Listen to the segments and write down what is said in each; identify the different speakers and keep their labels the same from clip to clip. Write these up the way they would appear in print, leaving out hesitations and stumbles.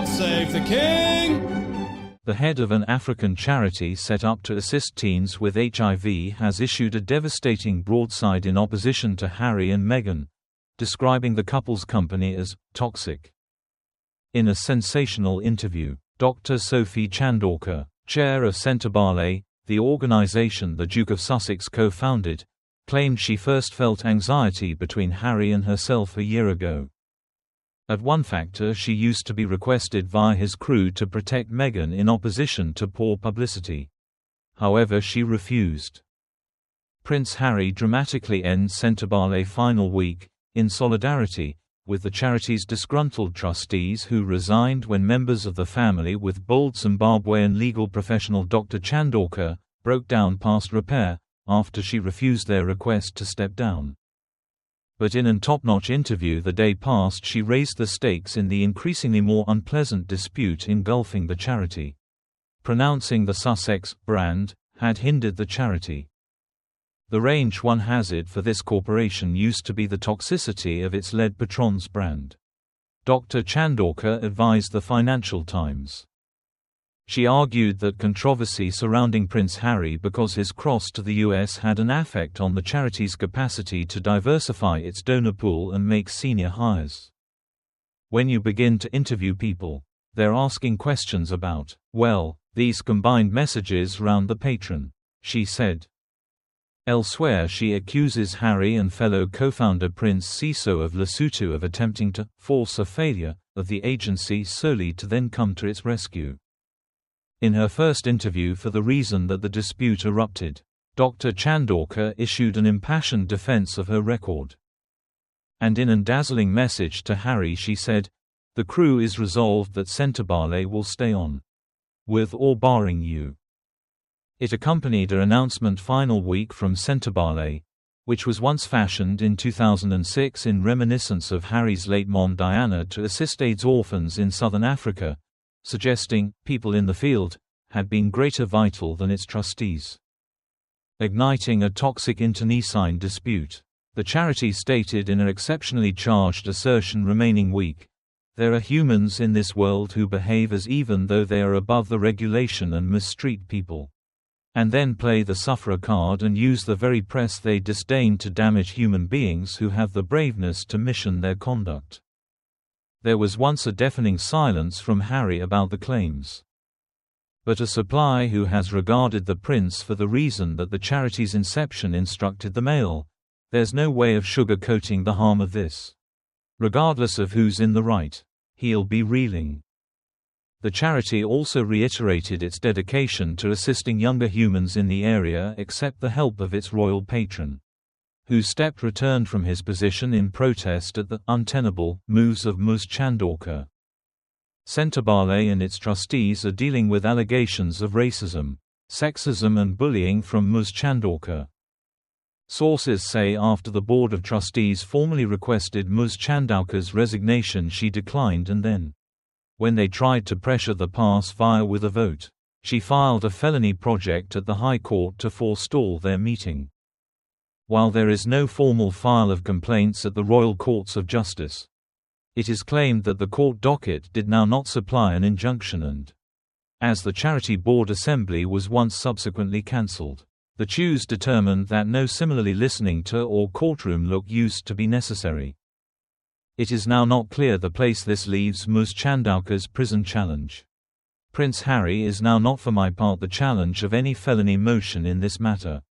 Speaker 1: God Save the King!
Speaker 2: The head of an African charity set up to assist teens with HIV has issued a devastating broadside in opposition to Harry and Meghan, describing the couple's company as toxic. In a sensational interview, Dr. Sophie Chandorkar, chair of Sentebale, the organization the Duke of Sussex co-founded, claimed she first felt anxiety between Harry and herself a year ago. At one factor, she used to be requested via his crew to protect Meghan in opposition to poor publicity. However, she refused. Prince Harry dramatically ends Sentebale final week, in solidarity with the charity's disgruntled trustees who resigned when members of the family with bold Zimbabwean legal professional Dr. Chandorkar broke down past repair, after she refused their request to step down. But in an top-notch interview the day past, she raised the stakes in the increasingly more unpleasant dispute engulfing the charity. Pronouncing the Sussex brand had hindered the charity. The range one hazard for this corporation used to be the toxicity of its lead patrons brand. Dr. Chandorkar advised the Financial Times. She argued that controversy surrounding Prince Harry because his cross to the US had an effect on the charity's capacity to diversify its donor pool and make senior hires. When you begin to interview people, they're asking questions about, well, these combined messages round the patron, she said. Elsewhere, she accuses Harry and fellow co-founder Prince Seeiso of Lesotho of attempting to force a failure of the agency solely to then come to its rescue. In her first interview for the reason that the dispute erupted, Dr. Chandorkar issued an impassioned defense of her record. And in a dazzling message to Harry she said, "The crew is resolved that Sentebale will stay on. With or barring you." It accompanied her announcement final week from Sentebale, which was once fashioned in 2006 in reminiscence of Harry's late mom Diana to assist AIDS orphans in southern Africa, suggesting people in the field had been greater vital than its trustees. Igniting a toxic internecine dispute, the charity stated in an exceptionally charged assertion remaining weak, "There are humans in this world who behave as even though they are above the regulation and mistreat people. And then play the sufferer card and use the very press they disdain to damage human beings who have the braveness to mission their conduct." There was once a deafening silence from Harry about the claims. But a supply who has regarded the prince for the reason that the charity's inception instructed the Mail, "There's no way of sugar-coating the harm of this. Regardless of who's in the right, he'll be reeling." The charity also reiterated its dedication to assisting younger humans in the area except the help of its royal patron, whose step returned from his position in protest at the untenable moves of Ms. Chandorkar. Sentebale and its trustees are dealing with allegations of racism, sexism and bullying from Ms. Chandorkar. Sources say after the Board of Trustees formally requested Ms. Chandorkar's resignation she declined, and then, when they tried to pressure the pass via with a vote, she filed a felony project at the High Court to forestall their meeting. While there is no formal file of complaints at the Royal Courts of Justice, it is claimed that the court docket did now not supply an injunction and, as the Charity Board Assembly was once subsequently cancelled, the CHUs determined that no similarly listening to or courtroom look used to be necessary. It is now not clear the place this leaves Ms. Chandorkar's prison challenge. Prince Harry is now not for my part the challenge of any felony motion in this matter.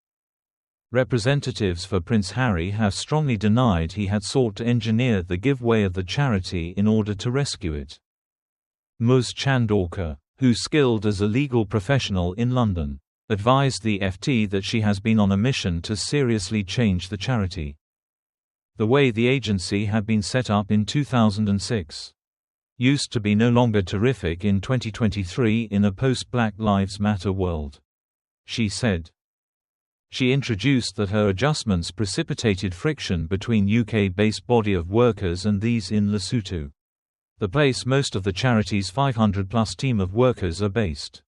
Speaker 2: Representatives for Prince Harry have strongly denied he had sought to engineer the give-way of the charity in order to rescue it. Ms. Chandorkar, who's skilled as a legal professional in London, advised the FT that she has been on a mission to seriously change the charity. The way the agency had been set up in 2006 used to be no longer terrific in 2023 in a post-Black Lives Matter world, she said. She introduced that her adjustments precipitated friction between UK-based body of workers and these in Lesotho, the place most of the charity's 500-plus team of workers are based.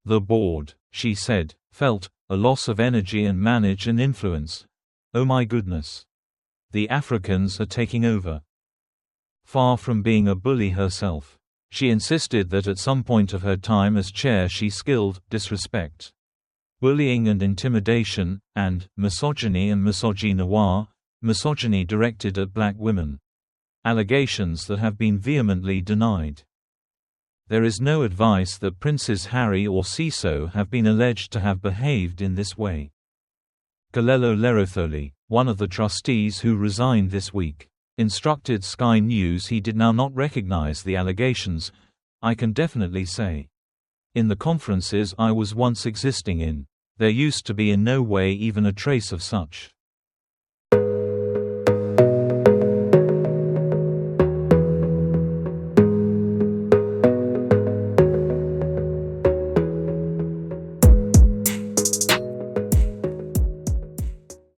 Speaker 2: The board, she said, felt a loss of energy and manage and influence. Oh my goodness. The Africans are taking over. Far from being a bully herself, She insisted that at some point of her time as chair she skilled disrespect, bullying and intimidation, and misogyny and misogynoir, misogyny directed at black women. Allegations that have been vehemently denied. There is no advice that Princes Harry or Seeso have been alleged to have behaved in this way. Galelo Lerotholi, one of the trustees who resigned this week, instructed Sky News he did now not recognize the allegations. I can definitely say, in the conferences I was once existing in, there used to be in no way even a trace of such.